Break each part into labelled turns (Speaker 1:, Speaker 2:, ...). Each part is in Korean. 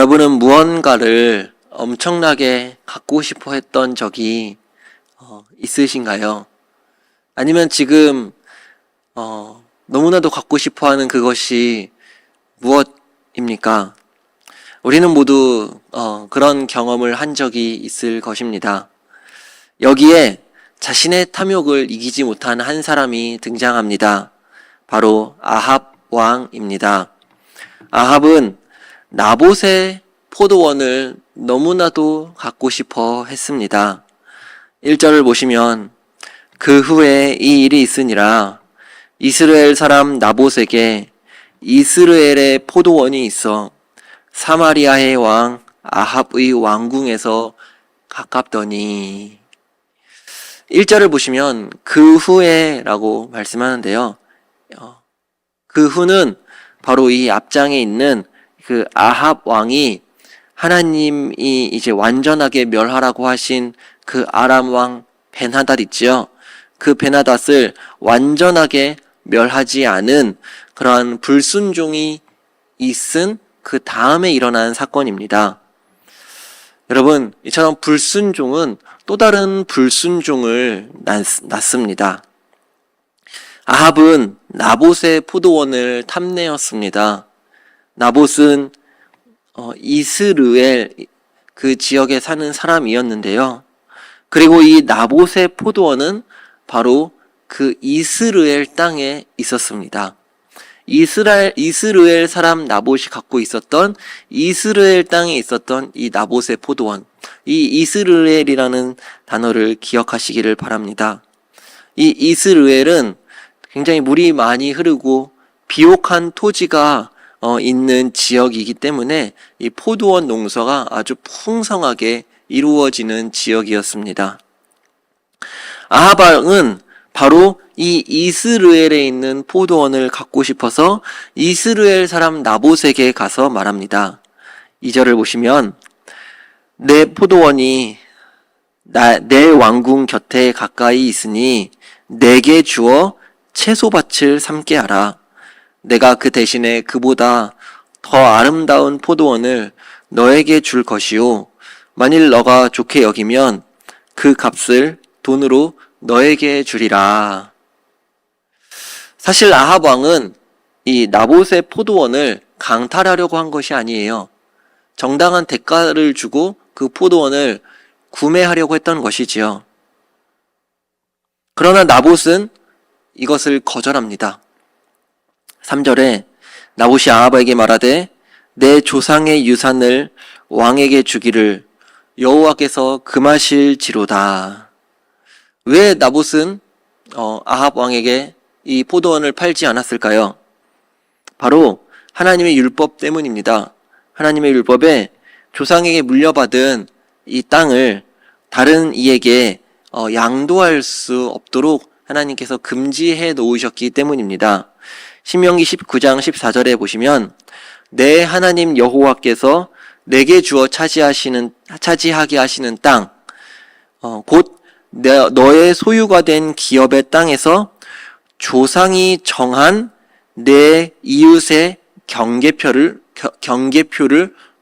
Speaker 1: 여러분은 무언가를 엄청나게 갖고 싶어 했던 적이 있으신가요? 아니면 지금 너무나도 갖고 싶어 하는 그것이 무엇입니까? 우리는 모두 그런 경험을 한 적이 있을 것입니다. 여기에 자신의 탐욕을 이기지 못한 한 사람이 등장합니다. 바로 아합 왕입니다. 아합은 나봇의 포도원을 너무나도 갖고 싶어 했습니다. 1절을 보시면 그 후에 이 일이 있으니라 이스라엘 사람 나봇에게 이스라엘의 포도원이 있어 사마리아의 왕 아합의 왕궁에서 가깝더니 1절을 보시면 그 후에 라고 말씀하는데요. 그 후는 바로 이 앞장에 있는 그 아합 왕이 하나님이 이제 완전하게 멸하라고 하신 그 아람 왕 벤하닷 있지요. 그 벤하닷을 완전하게 멸하지 않은 그러한 불순종이 있은 그 다음에 일어난 사건입니다. 여러분, 이처럼 불순종은 또 다른 불순종을 낳습니다. 아합은 나봇의 포도원을 탐내었습니다. 나봇은 이스르엘 그 지역에 사는 사람이었는데요. 그리고 이 나봇의 포도원은 바로 그 이스라엘 땅에 있었습니다. 이스라엘 사람 나봇이 갖고 있었던 이스라엘 땅에 있었던 이 나봇의 포도원, 이 이스라엘이라는 단어를 기억하시기를 바랍니다. 이 이스라엘은 굉장히 물이 많이 흐르고 비옥한 토지가 있는 지역이기 때문에 이 포도원 농사가 아주 풍성하게 이루어지는 지역이었습니다. 아합 왕은 바로 이 이스라엘에 있는 포도원을 갖고 싶어서 이스라엘 사람 나봇에게 가서 말합니다. 2절을 보시면 내 포도원이 내 왕궁 곁에 가까이 있으니 내게 주어 채소밭을 삼게 하라. 내가 그 대신에 그보다 더 아름다운 포도원을 너에게 줄 것이요. 만일 너가 좋게 여기면 그 값을 돈으로 너에게 주리라. 사실 아합 왕은 이 나봇의 포도원을 강탈하려고 한 것이 아니에요. 정당한 대가를 주고 그 포도원을 구매하려고 했던 것이지요. 그러나 나봇은 이것을 거절합니다. 3절에 나봇이 아합에게 말하되 내 조상의 유산을 왕에게 주기를 여호와께서 금하실지로다. 왜 나봇은 아합 왕에게 이 포도원을 팔지 않았을까요? 바로 하나님의 율법 때문입니다. 하나님의 율법에 조상에게 물려받은 이 땅을 다른 이에게 양도할 수 없도록 하나님께서 금지해 놓으셨기 때문입니다. 신명기 19장 14절에 보시면 내 하나님 여호와께서 내게 주어 차지하게 하시는 땅, 곧 너의 소유가 된 기업의 땅에서 조상이 정한 내 이웃의 경계표를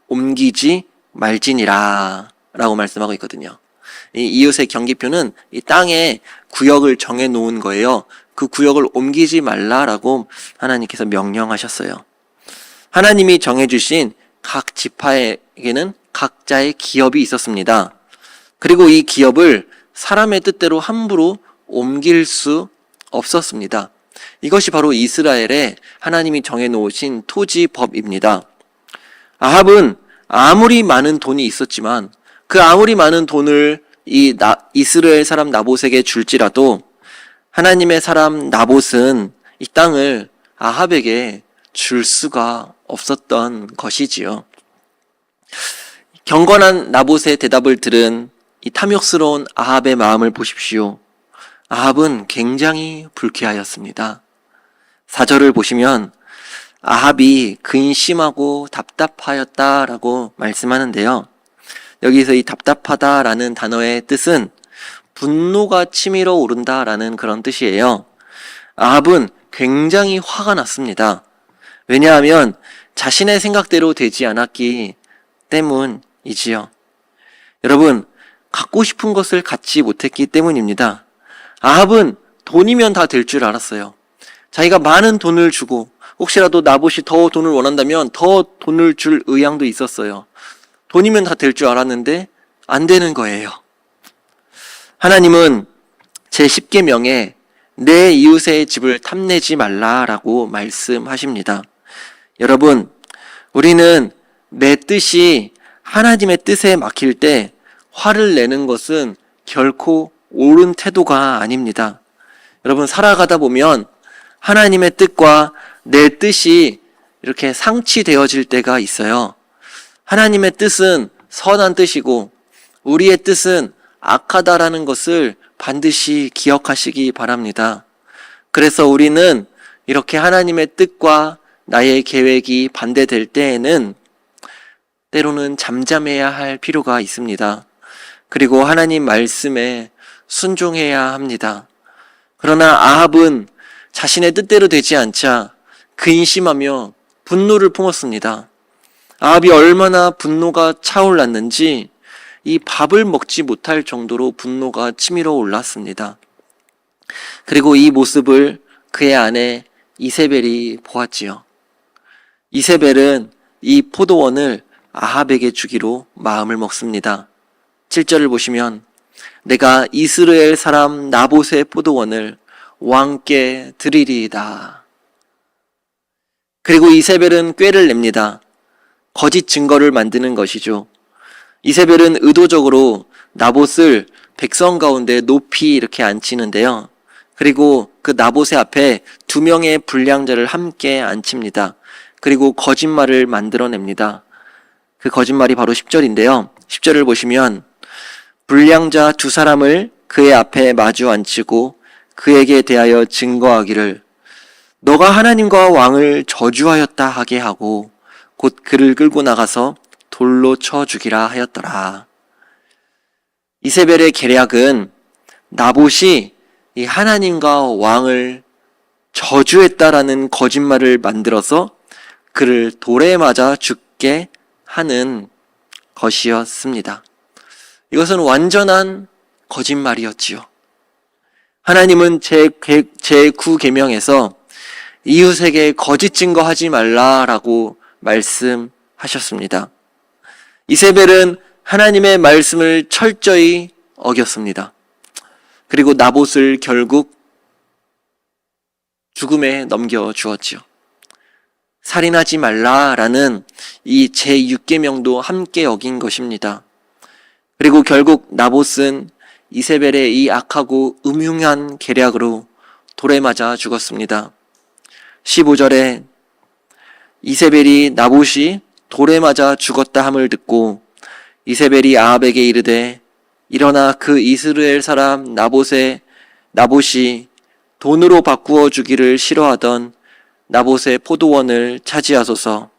Speaker 1: 옮기지 말지니라 라고 말씀하고 있거든요. 이 이웃의 경계표는 이 땅에 구역을 정해 놓은 거예요. 그 구역을 옮기지 말라라고 하나님께서 명령하셨어요. 하나님이 정해주신 각 지파에게는 각자의 기업이 있었습니다. 그리고 이 기업을 사람의 뜻대로 함부로 옮길 수 없었습니다. 이것이 바로 이스라엘의 하나님이 정해놓으신 토지법입니다. 아합은 아무리 많은 돈이 있었지만 그 아무리 많은 돈을 이스라엘 사람 나봇에게 줄지라도 하나님의 사람 나봇은 이 땅을 아합에게 줄 수가 없었던 것이지요. 경건한 나봇의 대답을 들은 이 탐욕스러운 아합의 마음을 보십시오. 아합은 굉장히 불쾌하였습니다. 4절을 보시면 아합이 근심하고 답답하였다라고 말씀하는데요. 여기서 이 답답하다라는 단어의 뜻은 분노가 치밀어 오른다라는 그런 뜻이에요. 아합은 굉장히 화가 났습니다. 왜냐하면 자신의 생각대로 되지 않았기 때문이지요. 여러분, 갖고 싶은 것을 갖지 못했기 때문입니다. 아합은 돈이면 다 될 줄 알았어요. 자기가 많은 돈을 주고 혹시라도 나봇이 더 돈을 원한다면 더 돈을 줄 의향도 있었어요. 돈이면 다 될 줄 알았는데 안 되는 거예요. 하나님은 제10계명에 내 이웃의 집을 탐내지 말라라고 말씀하십니다. 여러분, 우리는 내 뜻이 하나님의 뜻에 막힐 때 화를 내는 것은 결코 옳은 태도가 아닙니다. 여러분, 살아가다 보면 하나님의 뜻과 내 뜻이 이렇게 상치되어질 때가 있어요. 하나님의 뜻은 선한 뜻이고 우리의 뜻은 악하다라는 것을 반드시 기억하시기 바랍니다. 그래서 우리는 이렇게 하나님의 뜻과 나의 계획이 반대될 때에는 때로는 잠잠해야 할 필요가 있습니다. 그리고 하나님 말씀에 순종해야 합니다. 그러나 아합은 자신의 뜻대로 되지 않자 근심하며 분노를 품었습니다. 아합이 얼마나 분노가 차올랐는지 이 밥을 먹지 못할 정도로 분노가 치밀어 올랐습니다. 그리고 이 모습을 그의 아내 이세벨이 보았지요. 이세벨은 이 포도원을 아합에게 주기로 마음을 먹습니다. 7절을 보시면 내가 이스라엘 사람 나봇의 포도원을 왕께 드리리이다. 그리고 이세벨은 꾀를 냅니다. 거짓 증거를 만드는 것이죠. 이세벨은 의도적으로 나봇을 백성 가운데 높이 이렇게 앉히는데요. 그리고 그 나봇의 앞에 2명의 불량자를 함께 앉힙니다. 그리고 거짓말을 만들어냅니다. 그 거짓말이 바로 10절인데요. 10절을 보시면 불량자 2사람을 그의 앞에 마주 앉히고 그에게 대하여 증거하기를 너가 하나님과 왕을 저주하였다 하게 하고 곧 그를 끌고 나가서 돌로 쳐 죽이라 하였더라. 이세벨의 계략은 나봇이 이 하나님과 왕을 저주했다라는 거짓말을 만들어서 그를 돌에 맞아 죽게 하는 것이었습니다. 이것은 완전한 거짓말이었지요. 하나님은 제9계명에서 이웃에게 거짓 증거하지 말라라고 말씀하셨습니다. 이세벨은 하나님의 말씀을 철저히 어겼습니다. 그리고 나봇을 결국 죽음에 넘겨주었지요. 살인하지 말라라는 이 제6계명도 함께 어긴 것입니다. 그리고 결국 나봇은 이세벨의 이 악하고 음흉한 계략으로 돌에 맞아 죽었습니다. 15절에 이세벨이 나봇이 돌에 맞아 죽었다 함을 듣고 이세벨이 아합에게 이르되 일어나 그 이스라엘 사람 나봇이 돈으로 바꾸어 주기를 싫어하던 나봇의 포도원을 차지하소서.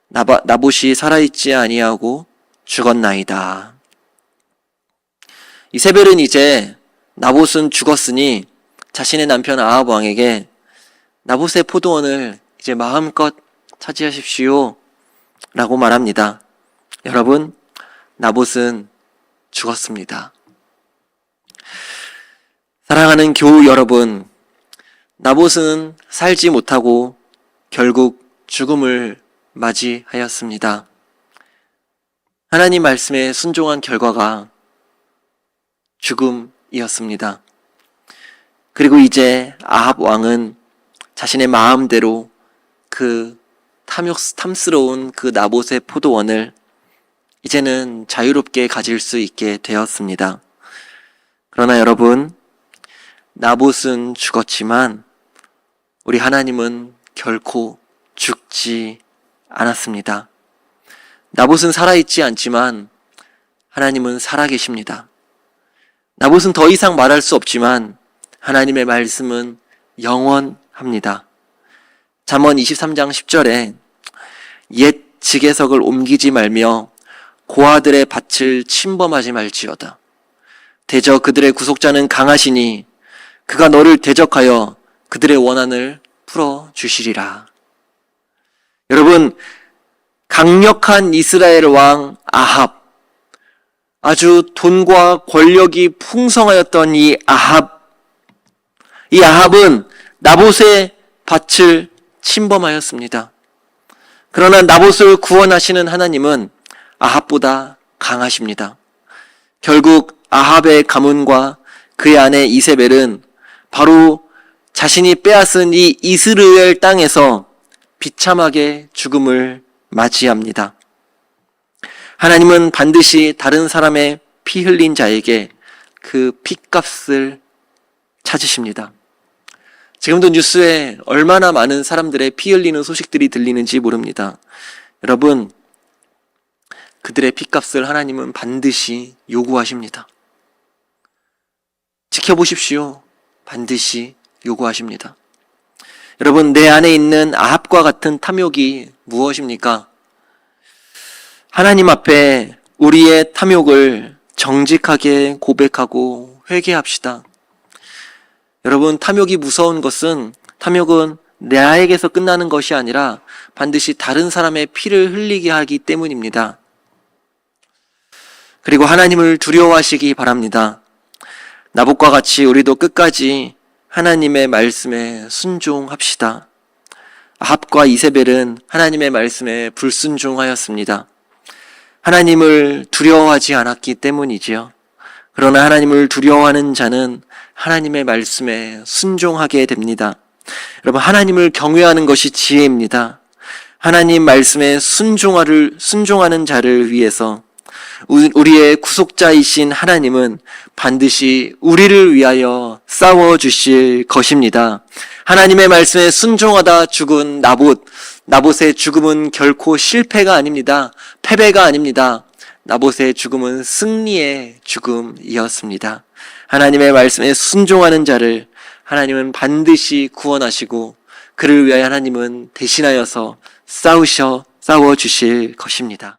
Speaker 1: 나봇이 살아있지 아니하고 죽었나이다. 이세벨은 이제 나봇은 죽었으니 자신의 남편 아합 왕에게 나봇의 포도원을 이제 마음껏 차지하십시오 라고 말합니다. 여러분, 나봇은 죽었습니다. 사랑하는 교우 여러분, 나봇은 살지 못하고 결국 죽음을 맞이하였습니다. 하나님 말씀에 순종한 결과가 죽음이었습니다. 그리고 이제 아합 왕은 자신의 마음대로 그 탐스러운 그 나봇의 포도원을 이제는 자유롭게 가질 수 있게 되었습니다. 그러나 여러분, 나봇은 죽었지만 우리 하나님은 결코 죽지 않았습니다. 나봇은 살아있지 않지만 하나님은 살아계십니다. 나봇은 더 이상 말할 수 없지만 하나님의 말씀은 영원합니다. 잠언 23장 10절에 옛 지게석을 옮기지 말며 고아들의 밭을 침범하지 말지어다. 대저 그들의 구속자는 강하시니 그가 너를 대적하여 그들의 원한을 풀어주시리라. 여러분, 강력한 이스라엘 왕 아합, 아주 돈과 권력이 풍성하였던 이 아합은 나봇의 밭을 침범하였습니다. 그러나 나봇을 구원하시는 하나님은 아합보다 강하십니다. 결국 아합의 가문과 그의 아내 이세벨은 바로 자신이 빼앗은 이 이스라엘 땅에서 비참하게 죽음을 맞이합니다. 하나님은 반드시 다른 사람의 피 흘린 자에게 그 핏값을 찾으십니다. 지금도 뉴스에 얼마나 많은 사람들의 피 흘리는 소식들이 들리는지 모릅니다. 여러분, 그들의 핏값을 하나님은 반드시 요구하십니다. 지켜보십시오. 반드시 요구하십니다. 여러분, 내 안에 있는 아합과 같은 탐욕이 무엇입니까? 하나님 앞에 우리의 탐욕을 정직하게 고백하고 회개합시다. 여러분, 탐욕이 무서운 것은, 탐욕은 나에게서 끝나는 것이 아니라 반드시 다른 사람의 피를 흘리게 하기 때문입니다. 그리고 하나님을 두려워하시기 바랍니다. 나봇과 같이 우리도 끝까지 하나님의 말씀에 순종합시다. 아합과 이세벨은 하나님의 말씀에 불순종하였습니다. 하나님을 두려워하지 않았기 때문이지요. 그러나 하나님을 두려워하는 자는 하나님의 말씀에 순종하게 됩니다. 여러분, 하나님을 경외하는 것이 지혜입니다. 하나님 말씀에 순종하는 자를 위해서 우리의 구속자이신 하나님은 반드시 우리를 위하여 싸워주실 것입니다. 하나님의 말씀에 순종하다 죽은 나봇의 죽음은 결코 실패가 아닙니다. 패배가 아닙니다. 나봇의 죽음은 승리의 죽음이었습니다. 하나님의 말씀에 순종하는 자를 하나님은 반드시 구원하시고 그를 위하여 하나님은 대신하여서 싸워주실 것입니다.